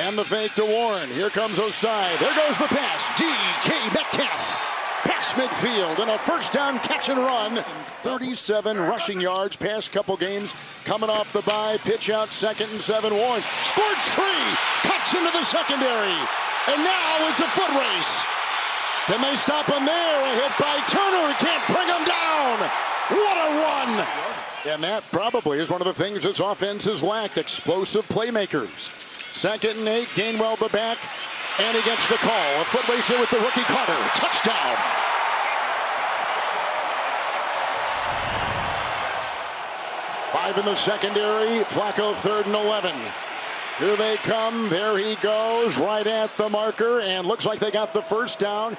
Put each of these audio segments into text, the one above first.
And the fake to Warren. Here comes Osai. There goes the pass. DK Metcalf. Pass midfield and a first down catch and run. 37 rushing yards past couple games. Coming off the bye. Pitch out 2nd and 7. Warren scores 3. Cuts into the secondary. And now it's a foot race. Can they stop him there? A hit by Turner. Can't bring him down. What a run. And that probably is one of the things this offense has lacked. Explosive playmakers. 2nd and 8. Gainwell the back. And he gets the call. A foot race here with the rookie Carter. Touchdown. Five in the secondary. Flacco 3rd and 11. Here they come. There he goes. Right at the marker. And looks like they got the first down.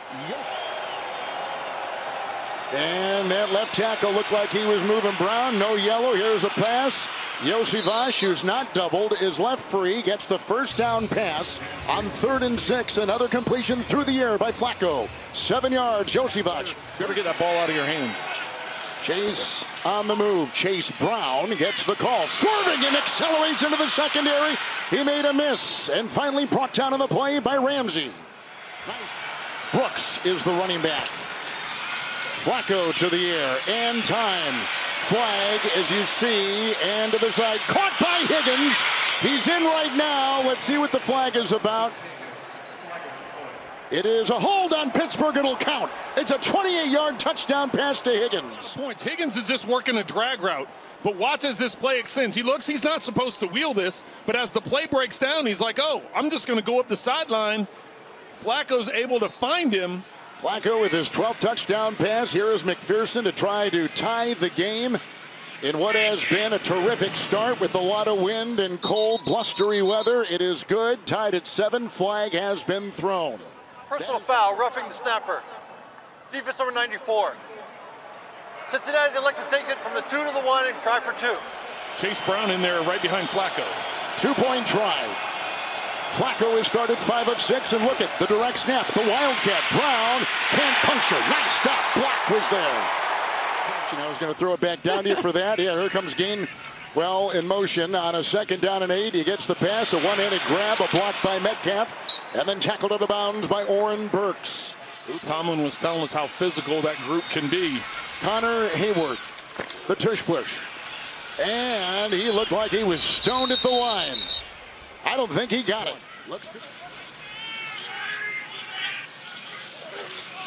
And that left tackle looked like he was moving Brown. No yellow. Here's a pass. Josivas, who's not doubled, is left free. Gets the first down pass on 3rd and 6. Another completion through the air by Flacco. 7 yards. Josivas. Better get that ball out of your hands. Chase on the move. Chase Brown gets the call. Swerving and accelerates into the secondary. He made a miss. And finally brought down on the play by Ramsey. Nice. Brooks is the running back. Flacco to the air. And time. Flag, as you see, and to the side. Caught by Higgins. He's in right now. Let's see what the flag is about. It is a hold on Pittsburgh. It'll count. It's a 28-yard touchdown pass to Higgins. Points. Higgins is just working a drag route. But watch as this play extends. He looks, he's not supposed to wheel this. But as the play breaks down, he's like, oh, I'm just going to go up the sideline. Flacco's able to find him. Flacco with his 12th touchdown pass. Here is McPherson to try to tie the game in what has been a terrific start with a lot of wind and cold, blustery weather. It is good. Tied at 7. Flag has been thrown. Personal foul, roughing the snapper. Defense number 94. Cincinnati, they'd like to take it from the 2 to the 1 and try for 2. Chase Brown in there right behind Flacco. 2-point try. Flacco has started 5 of 6, and look at the direct snap. The Wildcat. Brown can't puncture. Nice stop. Block was there. I was going to throw it back down to you for that. Yeah, here comes Gainwell in motion on a 2nd down and 8. He gets the pass, a one-handed grab, a block by Metcalf, and then tackled out of bounds by Oren Burks. Tomlin was telling us how physical that group can be. Connor Hayward, the tush push. And he looked like he was stoned at the line. I don't think he got it. Looks good.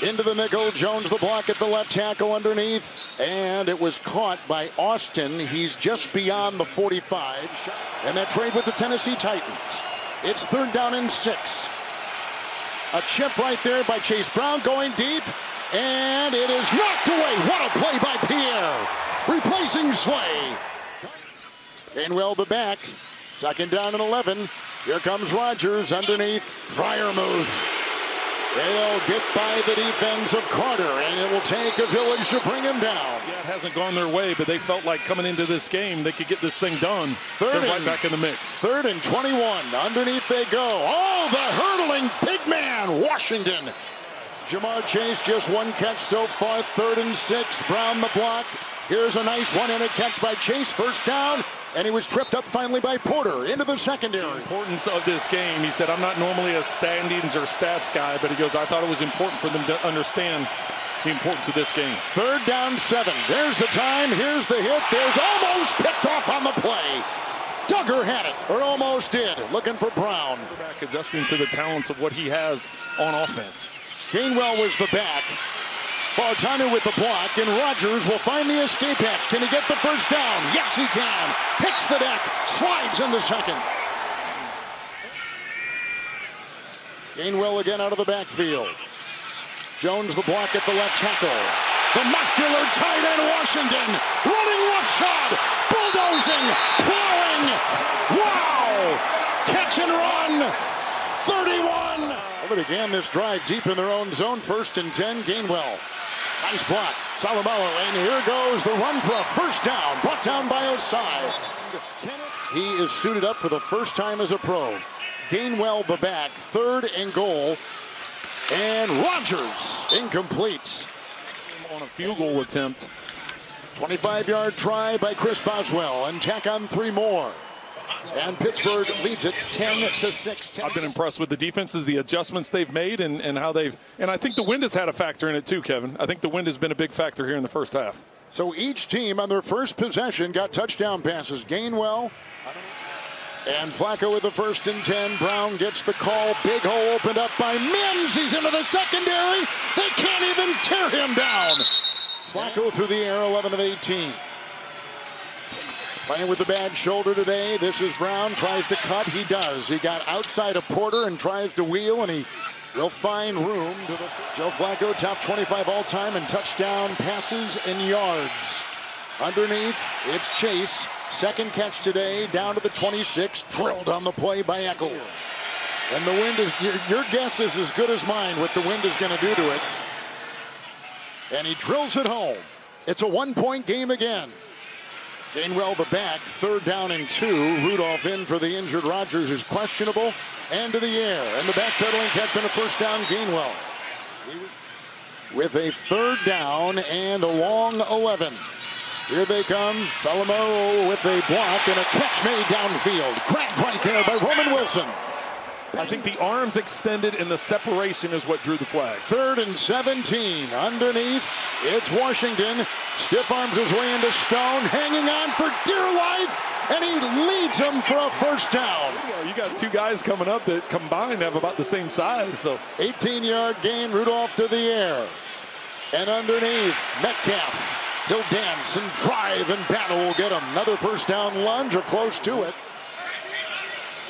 Into the nickel. Jones the block at the left tackle underneath. And it was caught by Austin. He's just beyond the 45. And that trade with the Tennessee Titans. It's 3rd down and 6. A chip right there by Chase Brown going deep. And it is knocked away. What a play by Pierre. Replacing Slay. Gainwell the back. 2nd down and 11. Here comes Rodgers underneath. Freiermuth. They'll get by the defense of Carter, and it will take a village to bring him down. Yeah, it hasn't gone their way, but they felt like coming into this game, they could get this thing done. They're right back in the mix. 3rd and 21. Underneath they go. Oh, the hurdling big man, Washington. Jamar Chase, just 1 catch so far. 3rd and 6. Brown the block. Here's a nice one-handed catch by Chase. First down. And he was tripped up finally by Porter into the secondary. The importance of this game. He said, I'm not normally a standings or stats guy, but he goes, I thought it was important for them to understand the importance of this game. 3rd down 7. There's the time. Here's the hit. There's almost picked off on the play. Duggar had it, or almost did. Looking for Brown. Back adjusting to the talents of what he has on offense. Gainwell was the back. Bartanu with the block, and Rodgers will find the escape hatch. Can he get the first down? Yes, he can. Hits the deck, slides into 2nd. Gainwell again out of the backfield. Jones the block at the left tackle. The muscular tight end Washington, running roughshod, bulldozing, plowing. Wow! Catch and run. 31. Well, they began this drive deep in their own zone. 1st and 10. Gainwell. Nice block. Salomalo, and here goes the run for a first down. Brought down by Osai. He is suited up for the first time as a pro. Gainwell the back. 3rd and goal. And Rodgers incomplete. On a field goal attempt. 25-yard try by Chris Boswell. And tack on 3 more. And Pittsburgh leads it 10-6. I've been impressed with the defenses, the adjustments they've made, and how they've. And I think the wind has had a factor in it too, Kevin. I think the wind has been a big factor here in the first half. So each team on their first possession got touchdown passes. Gainwell and Flacco with the 1st and 10. Brown gets the call. Big hole opened up by Mims. He's into the secondary. They can't even tear him down. Flacco through the air, 11 of 18. Playing with the bad shoulder today. This is Brown. Tries to cut. He does. He got outside of Porter and tries to wheel, and he will find room. Joe Flacco, top 25 all-time in touchdown passes and yards. Underneath, it's Chase. 2nd catch today, down to the 26. Drilled on the play by Eccles. And the wind is, your guess is as good as mine what the wind is going to do to it. And he drills it home. It's a 1-point game again. Gainwell the back, 3rd down and 2. Rudolph in for the injured Rodgers is questionable. And to the air. And the backpedaling catch on a 1st down, Gainwell. With a 3rd down and a long 11. Here they come. Talamo with a block and a catch made downfield. Grabbed right there by Roman Wilson. I think the arms extended and the separation is what drew the flag. 3rd and 17. Underneath, it's Washington. Stiff arms his way into Stone, hanging on for dear life, and he leads them for a 1st down. Well, you got 2 guys coming up that combined have about the same size. So 18-yard gain, Rudolph to the air. And underneath, Metcalf. He'll dance and drive, and Battle will get him. Another 1st down lunge or close to it.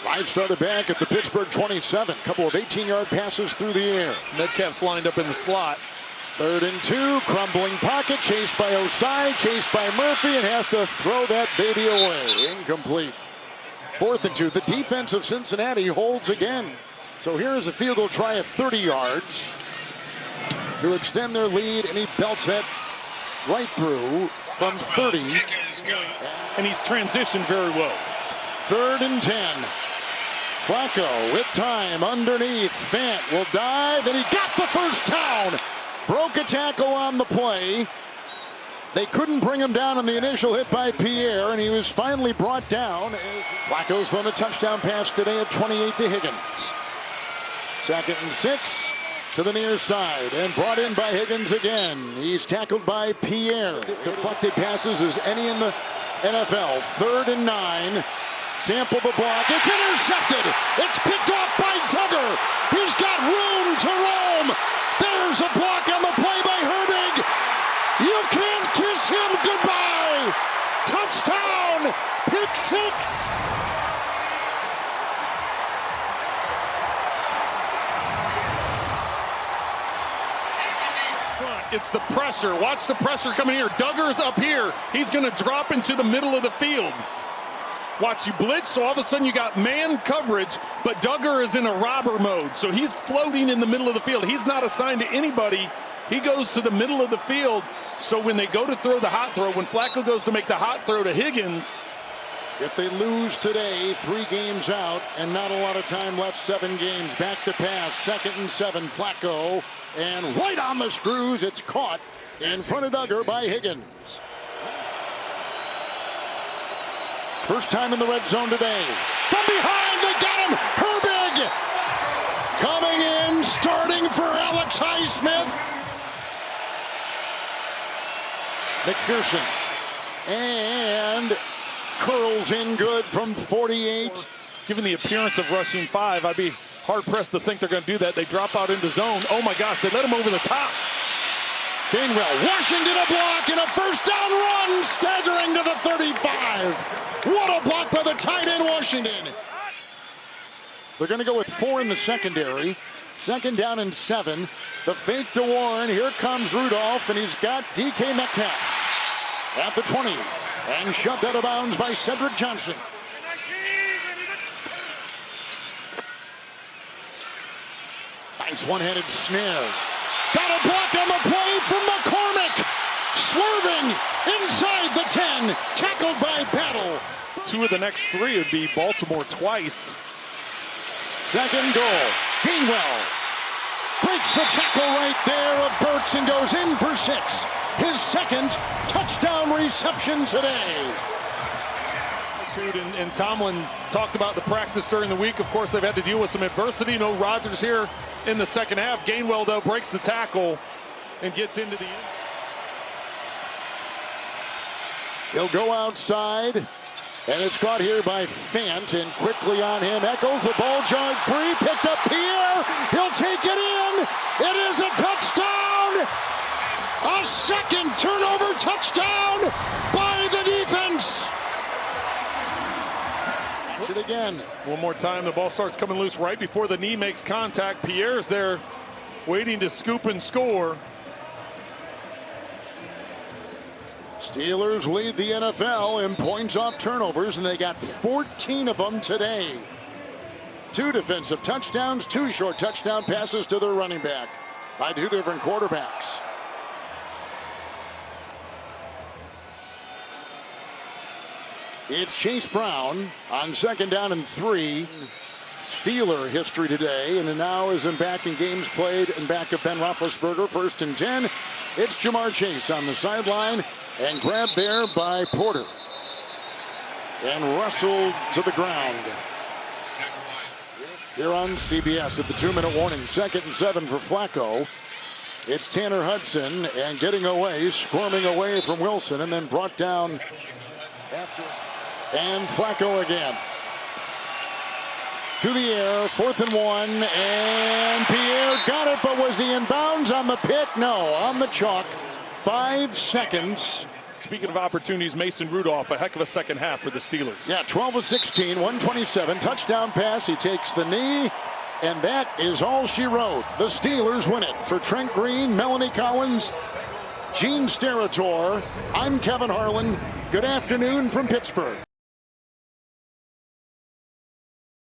5 started back at the Pittsburgh 27. Couple of 18-yard passes through the air. Metcalf's lined up in the slot. 3rd and 2, crumbling pocket, chased by Osai, chased by Murphy, and has to throw that baby away. Incomplete. 4th and 2. The defense of Cincinnati holds again. So here is a field goal try at 30 yards to extend their lead, and he belts that right through from 30. And he's transitioned very well. 3rd and 10. Flacco with time underneath. Fant will dive, and he got the 1st down. Broke a tackle on the play. They couldn't bring him down on the initial hit by Pierre, and he was finally brought down. Flacco's thrown a touchdown pass today at 28 to Higgins. 2nd and 6 to the near side, and brought in by Higgins again. He's tackled by Pierre. Deflected passes as any in the NFL. 3rd and 9. Sample the block. It's intercepted. It's picked off by Duggar. He's got room to roam. There's a block on the play by Herbig. You can't kiss him goodbye. Touchdown. Pick 6. It's the pressure. Watch the pressure coming here. Duggar's up here. He's going to drop into the middle of the field. Watch you blitz, so all of a sudden you got man coverage, but Duggar is in a robber mode, so he's floating in the middle of the field. He's not assigned to anybody. He goes to the middle of the field, so when they go to throw the hot throw, when Flacco goes to make the hot throw to Higgins. If they lose today, 3 games out, and not a lot of time left, 7 games. Back to pass, 2nd and 7, Flacco, and right on the screws, it's caught in front of Duggar by Higgins. First time in the red zone today. From behind, they got him. Herbig coming in, starting for Alex Highsmith. McPherson. And curls in good from 48. Given the appearance of rushing 5, I'd be hard-pressed to think they're going to do that. They drop out into zone. Oh, my gosh, they let him over the top. Gainwell, Washington a block and a 1st down run, staggering to the 35. What a block by the tight end, Washington. They're going to go with 4 in the secondary. 2nd down and 7. The fake to Warren. Here comes Rudolph, and he's got DK Metcalf at the 20. And shoved out of bounds by Cedric Johnson. Nice one-handed snare. Got a block on the play from McCormick. Swerving inside the 10. Tackled by Battle. 2 of the next 3 would be Baltimore twice. 2nd goal. Gainwell breaks the tackle right there of Burks and goes in for 6. His 2nd touchdown reception today. attitude, and Tomlin talked about the practice during the week. Of course, they've had to deal with some adversity. No Rodgers here in the second half. Gainwell, though, breaks the tackle and gets into the end. He'll go outside, and it's caught here by Fant, and quickly on him. Eccles, the ball jogged free, picked up Pierre. He'll take it in. It is a touchdown. A second turnover touchdown by the defense. Watch it again. One more time, the ball starts coming loose right before the knee makes contact. Pierre's there waiting to scoop and score. Steelers lead the NFL in points off turnovers, and they got 14 of them today. 2 defensive touchdowns, 2 short touchdown passes to their running back by 2 different quarterbacks. It's Chase Brown on 2nd down and 3. Steeler history today, and now is back in games played and back of Ben Roethlisberger. 1st and 10. It's Jamar Chase on the sideline and grabbed there by Porter and Russell to the ground. Here on CBS at the 2-minute warning. 2nd and 7 for Flacco. It's Tanner Hudson, and getting away, squirming away from Wilson, and then brought down after. And Flacco again. To the air, 4th and 1, and Pierre got it, but was he in bounds on the pick? No, on the chalk. 5 seconds. Speaking of opportunities, Mason Rudolph, a heck of a second half for the Steelers. Yeah, 12 of 16, 127, touchdown pass. He takes the knee, and that is all she wrote. The Steelers win it. For Trent Green, Melanie Collins, Gene Steratore, I'm Kevin Harlan. Good afternoon from Pittsburgh.